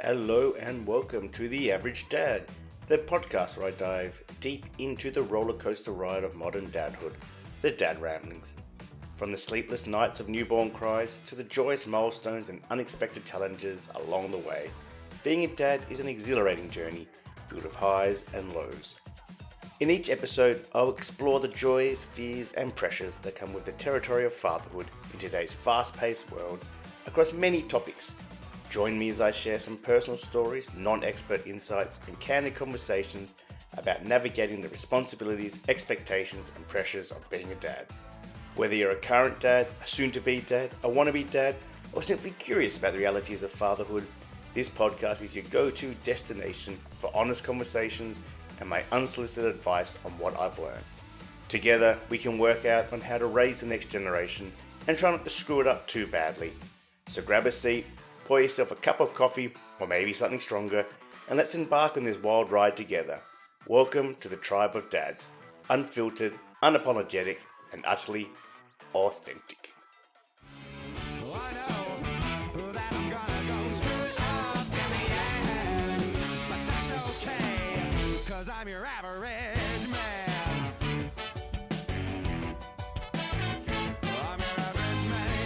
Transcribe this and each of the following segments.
Hello and welcome to The Average Dad, the podcast where I dive deep into the roller coaster ride of modern dadhood, the Dad Ramblings. From the sleepless nights of newborn cries to the joyous milestones and unexpected challenges along the way, being a dad is an exhilarating journey filled with highs and lows. In each episode, I'll explore the joys, fears, and pressures that come with the territory of fatherhood in today's fast-paced world across many topics. Join me as I share some personal stories, non-expert insights, and candid conversations about navigating the responsibilities, expectations, and pressures of being a dad. Whether you're a current dad, a soon-to-be dad, a wannabe dad, or simply curious about the realities of fatherhood, this podcast is your go-to destination for honest conversations and my unsolicited advice on what I've learned. Together, we can work out on how to raise the next generation and try not to screw it up too badly. So grab a seat, pour yourself a cup of coffee, or maybe something stronger, and let's embark on this wild ride together. Welcome to the tribe of dads, unfiltered, unapologetic, and utterly authentic. I'm your average man. I'm your average man.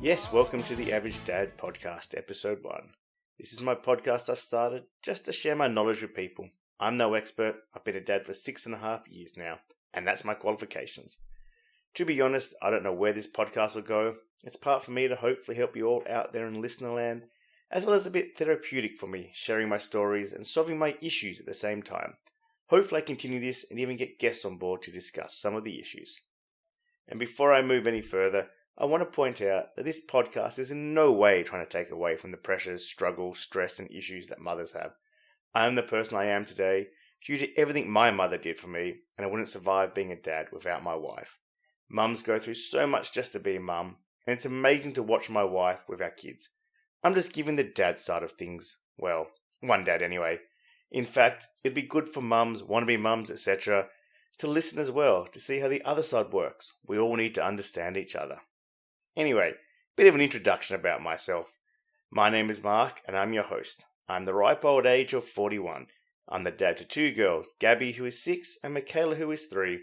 Yes, welcome to the Average Dad Podcast, Episode 1. This is my podcast I've started just to share my knowledge with people. I'm no expert. I've been a dad for 6.5 years now, and that's my qualifications. To be honest, I don't know where this podcast will go. It's part for me to hopefully help you all out there in listener land, as well as a bit therapeutic for me, sharing my stories and solving my issues at the same time. Hopefully I continue this and even get guests on board to discuss some of the issues. And before I move any further, I want to point out that this podcast is in no way trying to take away from the pressures, struggles, stress and issues that mothers have. I am the person I am today due to everything my mother did for me, and I wouldn't survive being a dad without my wife. Mums go through so much just to be a mum, and it's amazing to watch my wife with our kids. I'm just giving the dad side of things. Well, one dad anyway. In fact, it'd be good for mums, wannabe mums, etc. to listen as well, to see how the other side works. We all need to understand each other. Anyway, bit of an introduction about myself. My name is Mark, and I'm your host. I'm the ripe old age of 41. I'm the dad to 2 girls, Gabby, who is 6, and Michaela, who is 3,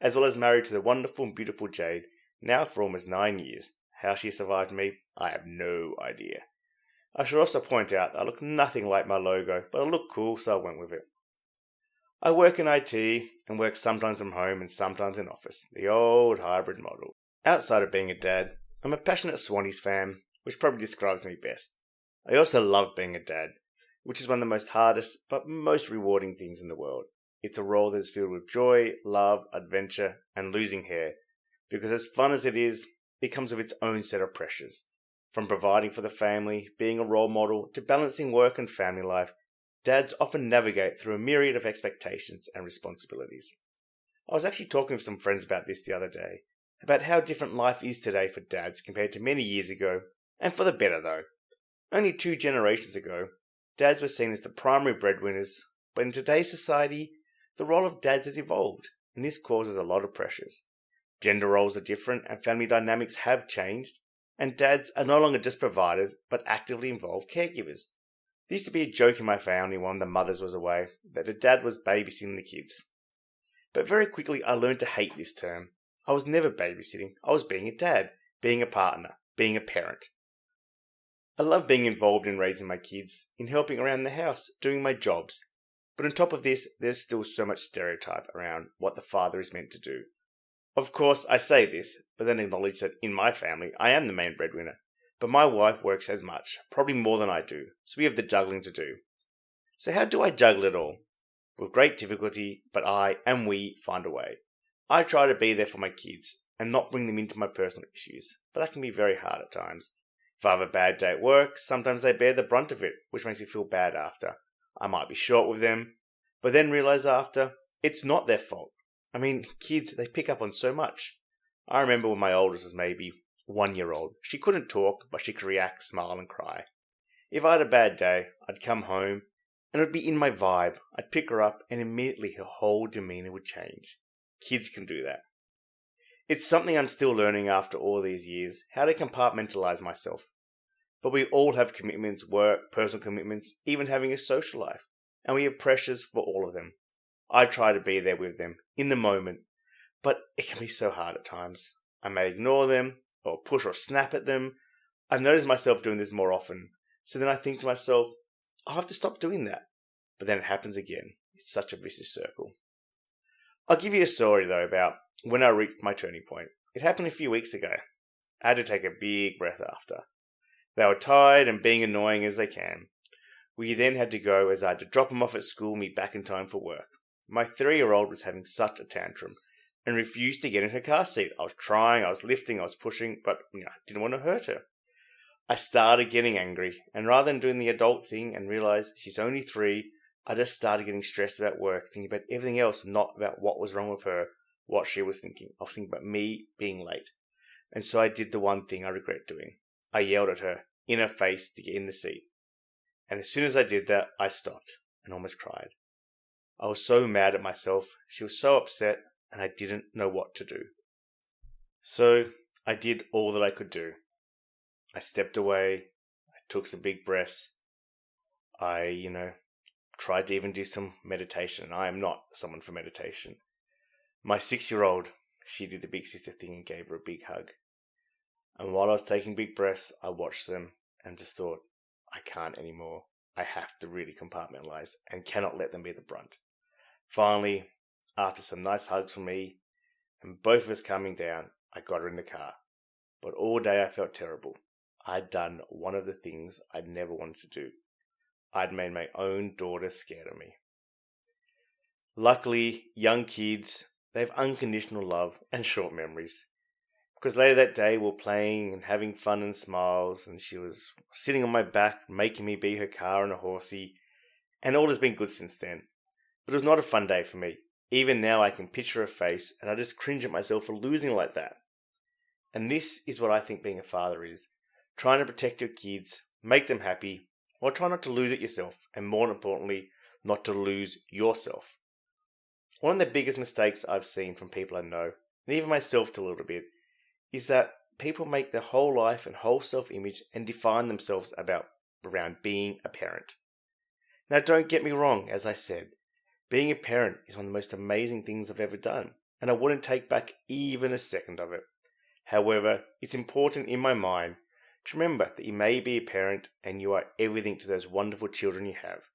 as well as married to the wonderful and beautiful Jade, now for almost 9 years. How she survived me, I have no idea. I should also point out that I look nothing like my logo, but I look cool, so I went with it. I work in IT and work sometimes from home and sometimes in office, the old hybrid model. Outside of being a dad, I'm a passionate Swannies fan, which probably describes me best. I also love being a dad, which is one of the most hardest but most rewarding things in the world. It's a role that is filled with joy, love, adventure, and losing hair, because as fun as it is, it comes with its own set of pressures. From providing for the family, being a role model, to balancing work and family life, dads often navigate through a myriad of expectations and responsibilities. I was actually talking with some friends about this the other day, about how different life is today for dads compared to many years ago, and for the better though. Only 2 generations ago, dads were seen as the primary breadwinners, but in today's society, the role of dads has evolved, and this causes a lot of pressures. Gender roles are different and family dynamics have changed, and dads are no longer just providers, but actively involved caregivers. There used to be a joke in my family when the mothers was away, that the dad was babysitting the kids. But very quickly I learned to hate this term. I was never babysitting, I was being a dad, being a partner, being a parent. I love being involved in raising my kids, in helping around the house, doing my jobs. But on top of this, there's still so much stereotype around what the father is meant to do. Of course, I say this, but then acknowledge that in my family, I am the main breadwinner. But my wife works as much, probably more than I do, so we have the juggling to do. So how do I juggle it all? With great difficulty, but I and we find a way. I try to be there for my kids, and not bring them into my personal issues, but that can be very hard at times. If I have a bad day at work, sometimes they bear the brunt of it, which makes me feel bad after. I might be short with them, but then realise after, it's not their fault. I mean, kids, they pick up on so much. I remember when my oldest was maybe 1 year old. She couldn't talk, but she could react, smile and cry. If I had a bad day, I'd come home, and it would be in my vibe. I'd pick her up, and immediately her whole demeanour would change. Kids can do that. It's something I'm still learning after all these years, how to compartmentalise myself. But we all have commitments, work, personal commitments, even having a social life. And we have pressures for all of them. I try to be there with them, in the moment. But it can be so hard at times. I may ignore them, or push or snap at them. I've noticed myself doing this more often. So then I think to myself, I'll have to stop doing that. But then it happens again. It's such a vicious circle. I'll give you a story though about when I reached my turning point. It happened a few weeks ago. I had to take a big breath after. They were tired and being annoying as they can. We then had to go as I had to drop them off at school and be back in time for work. My 3-year-old was having such a tantrum and refused to get in her car seat. I was trying, I was lifting, I was pushing, but I didn't want to hurt her. I started getting angry, and rather than doing the adult thing and realize she's only 3, I just started getting stressed about work, thinking about everything else, not about what was wrong with her, what she was thinking. I was thinking about me being late. And so I did the one thing I regret doing. I yelled at her in her face to get in the seat. And as soon as I did that, I stopped and almost cried. I was so mad at myself. She was so upset, and I didn't know what to do. So I did all that I could do. I stepped away. I took some big breaths. I, tried to even do some meditation. I am not someone for meditation. My 6-year-old, she did the big sister thing and gave her a big hug. And while I was taking big breaths, I watched them and just thought, I can't anymore. I have to really compartmentalize and cannot let them be the brunt. Finally, after some nice hugs from me and both of us calming down, I got her in the car. But all day I felt terrible. I'd done one of the things I'd never wanted to do. I'd made my own daughter scared of me. Luckily, young kids, they have unconditional love and short memories. Because later that day we were playing and having fun and smiles, and she was sitting on my back, making me be her car and a horsey, and all has been good since then. But it was not a fun day for me. Even now I can picture her face, and I just cringe at myself for losing like that. And this is what I think being a father is. Trying to protect your kids, make them happy, while try not to lose it yourself, and more importantly, not to lose yourself. One of the biggest mistakes I've seen from people I know, and even myself to a little bit, is that people make their whole life and whole self-image and define themselves around being a parent. Now don't get me wrong, as I said, being a parent is one of the most amazing things I've ever done, and I wouldn't take back even a second of it. However, it's important in my mind to remember that you may be a parent and you are everything to those wonderful children you have.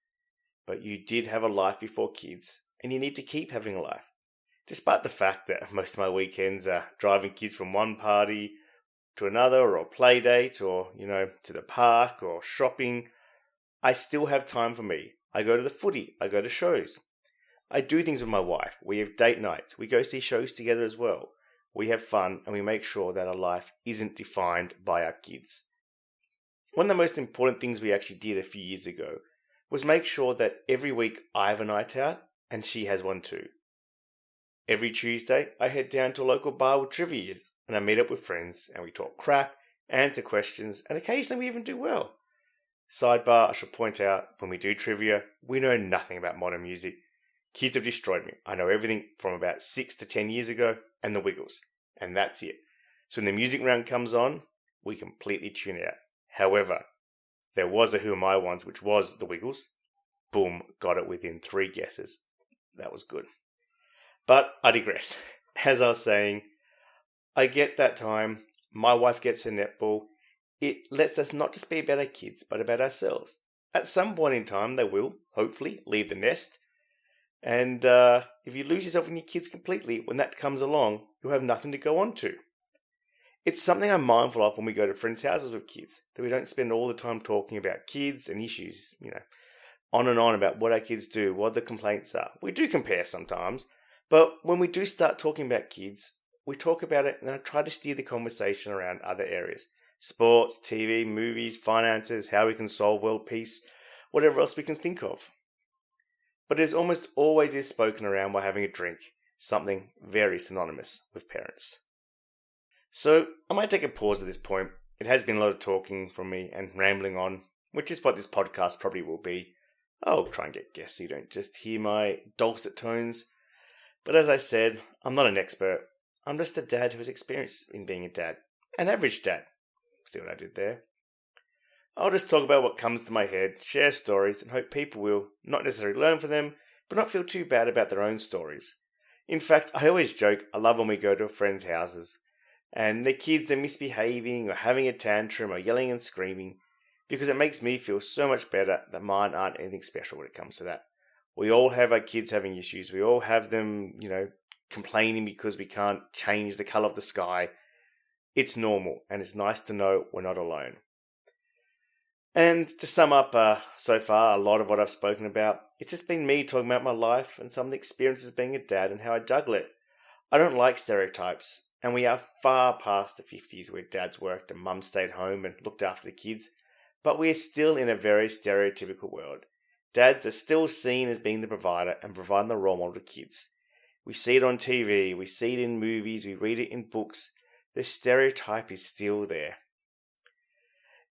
But you did have a life before kids, and you need to keep having a life. Despite the fact that most of my weekends are driving kids from one party to another, or a play date, or, to the park, or shopping, I still have time for me. I go to the footy, I go to shows. I do things with my wife. We have date nights. We go see shows together as well. We have fun, and we make sure that our life isn't defined by our kids. One of the most important things we actually did a few years ago was make sure that every week I have a night out, and she has one too. Every Tuesday, I head down to a local bar with trivia, and I meet up with friends, and we talk crap, answer questions, and occasionally we even do well. Sidebar, I should point out, when we do trivia, we know nothing about modern music. Kids have destroyed me. I know everything from about 6 to 10 years ago, and the Wiggles, and that's it. So when the music round comes on, we completely tune out. However, there was a Who Am I once, which was the Wiggles. Boom, got it within 3 guesses. That was good. But I digress. As I was saying, I get that time. My wife gets her netball. It lets us not just be about our kids, but about ourselves. At some point in time, they will, hopefully, leave the nest. And if you lose yourself in your kids completely, when that comes along, you'll have nothing to go on to. It's something I'm mindful of when we go to friends' houses with kids, that we don't spend all the time talking about kids and issues, on and on about what our kids do, what the complaints are. We do compare sometimes, but when we do start talking about kids, we talk about it and I try to steer the conversation around other areas. Sports, TV, movies, finances, how we can solve world peace, whatever else we can think of. But it almost always is spoken around while having a drink, something very synonymous with parents. So I might take a pause at this point. It has been a lot of talking from me and rambling on, which is what this podcast probably will be. I'll try and get guests so you don't just hear my dulcet tones. But as I said, I'm not an expert. I'm just a dad who has experience in being a dad. An average dad. See what I did there? I'll just talk about what comes to my head, share stories, and hope people will not necessarily learn from them, but not feel too bad about their own stories. In fact, I always joke I love when we go to friends' houses and their kids are misbehaving or having a tantrum or yelling and screaming, because it makes me feel so much better that mine aren't anything special when it comes to that. We all have our kids having issues. We all have them, complaining because we can't change the colour of the sky. It's normal, and it's nice to know we're not alone. And to sum up so far, a lot of what I've spoken about, it's just been me talking about my life and some of the experiences being a dad and how I juggle it. I don't like stereotypes, and we are far past the 50s where dads worked and mums stayed home and looked after the kids, but we're still in a very stereotypical world. Dads are still seen as being the provider and providing the role model to kids. We see it on TV, we see it in movies, we read it in books. The stereotype is still there.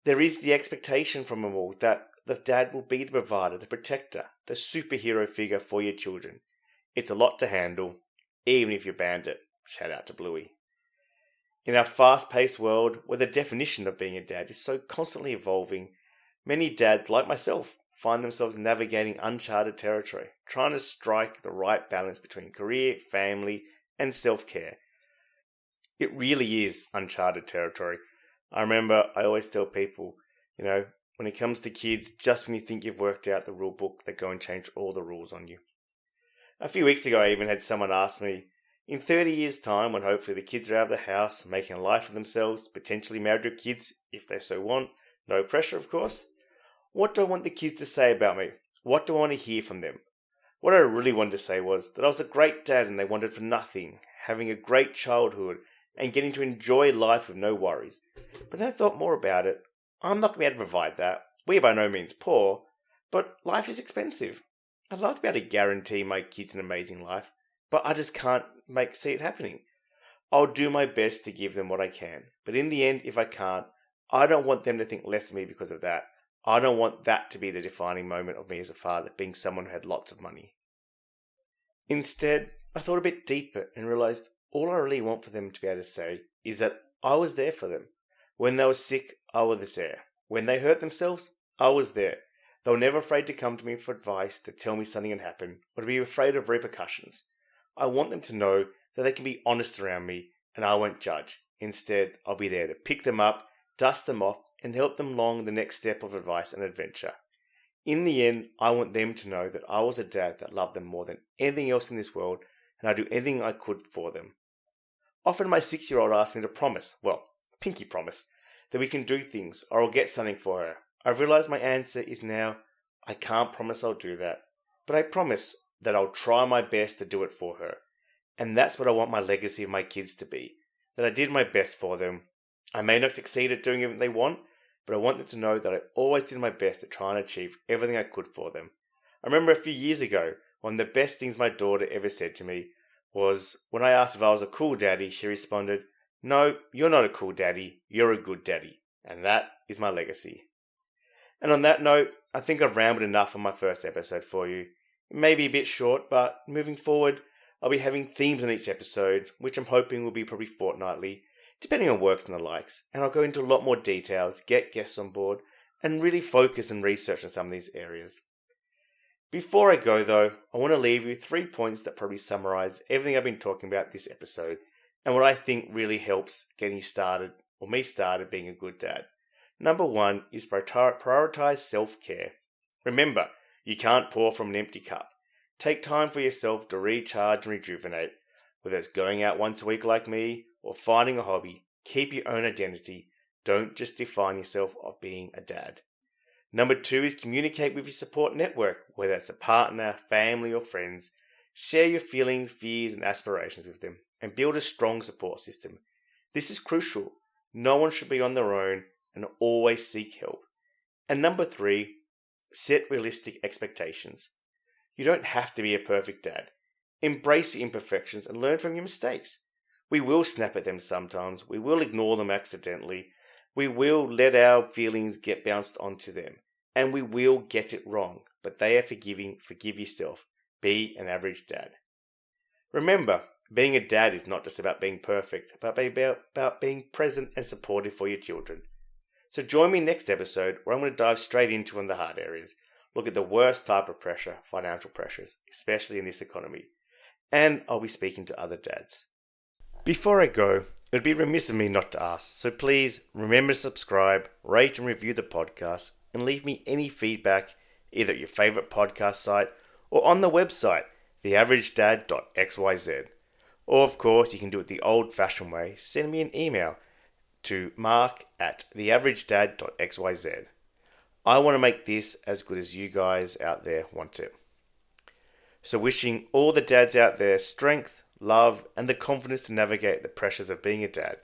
There is the expectation from them all that the dad will be the provider, the protector, the superhero figure for your children. It's a lot to handle, even if you're Bandit. Shout out to Bluey. In our fast-paced world, where the definition of being a dad is so constantly evolving, many dads, like myself, find themselves navigating uncharted territory, trying to strike the right balance between career, family, and self-care. It really is uncharted territory. I remember I always tell people, when it comes to kids, just when you think you've worked out the rule book, they go and change all the rules on you. A few weeks ago, I even had someone ask me, in 30 years' time, when hopefully the kids are out of the house, making a life for themselves, potentially married with kids, if they so want, no pressure of course, what do I want the kids to say about me? What do I want to hear from them? What I really wanted to say was that I was a great dad and they wanted for nothing, having a great childhood, and getting to enjoy life with no worries. But then I thought more about it. I'm not going to be able to provide that. We are by no means poor, but life is expensive. I'd love to be able to guarantee my kids an amazing life, but I just can't see it happening. I'll do my best to give them what I can, but in the end, if I can't, I don't want them to think less of me because of that. I don't want that to be the defining moment of me as a father, being someone who had lots of money. Instead, I thought a bit deeper and realised all I really want for them to be able to say is that I was there for them. When they were sick, I was there. When they hurt themselves, I was there. They were never afraid to come to me for advice, to tell me something had happened, or to be afraid of repercussions. I want them to know that they can be honest around me, and I won't judge. Instead, I'll be there to pick them up, dust them off, and help them along the next step of advice and adventure. In the end, I want them to know that I was a dad that loved them more than anything else in this world, and I'd do anything I could for them. Often my 6-year-old asks me to promise, pinky promise, that we can do things or I'll get something for her. I realise my answer is now, I can't promise I'll do that, but I promise that I'll try my best to do it for her. And that's what I want my legacy of my kids to be, that I did my best for them. I may not succeed at doing everything they want, but I want them to know that I always did my best to try and achieve everything I could for them. I remember a few years ago, one of the best things my daughter ever said to me was, when I asked if I was a cool daddy, she responded, "No, you're not a cool daddy, you're a good daddy." And that is my legacy. And on that note, I think I've rambled enough on my first episode for you. It may be a bit short, but moving forward, I'll be having themes on each episode, which I'm hoping will be probably fortnightly, depending on works and the likes, and I'll go into a lot more details, get guests on board, and really focus and research on some of these areas. Before I go though, I want to leave you 3 points that probably summarise everything I've been talking about this episode, and what I think really helps getting you started, or me started, being a good dad. Number 1 is prioritise self-care. Remember, you can't pour from an empty cup. Take time for yourself to recharge and rejuvenate, whether it's going out once a week like me, or finding a hobby. Keep your own identity. Don't just define yourself of being a dad. Number 2 is communicate with your support network, whether it's a partner, family, or friends. Share your feelings, fears, and aspirations with them, and build a strong support system. This is crucial. No one should be on their own, and always seek help. And number 3, set realistic expectations. You don't have to be a perfect dad. Embrace your imperfections and learn from your mistakes. We will snap at them sometimes. We will ignore them accidentally. We will let our feelings get bounced onto them. And we will get it wrong. But they are forgiving. Forgive yourself. Be an average dad. Remember, being a dad is not just about being perfect, but about being present and supportive for your children. So join me next episode where I'm going to dive straight into one of the hard areas, look at the worst type of pressure, financial pressures, especially in this economy. And I'll be speaking to other dads. Before I go, it would be remiss of me not to ask, so please remember to subscribe, rate and review the podcast, and leave me any feedback either at your favourite podcast site or on the website, theaveragedad.xyz. Or of course, you can do it the old-fashioned way, send me an email to mark@theaveragedad.xyz. I want to make this as good as you guys out there want it. So wishing all the dads out there strength, love, and the confidence to navigate the pressures of being a dad.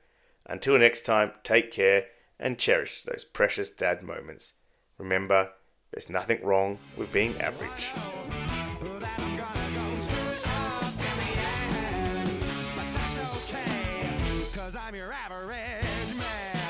Until next time, take care and cherish those precious dad moments. Remember, there's nothing wrong with being average. That I'm gonna go screw it up in the end. But that's okay, 'cause I'm your average man.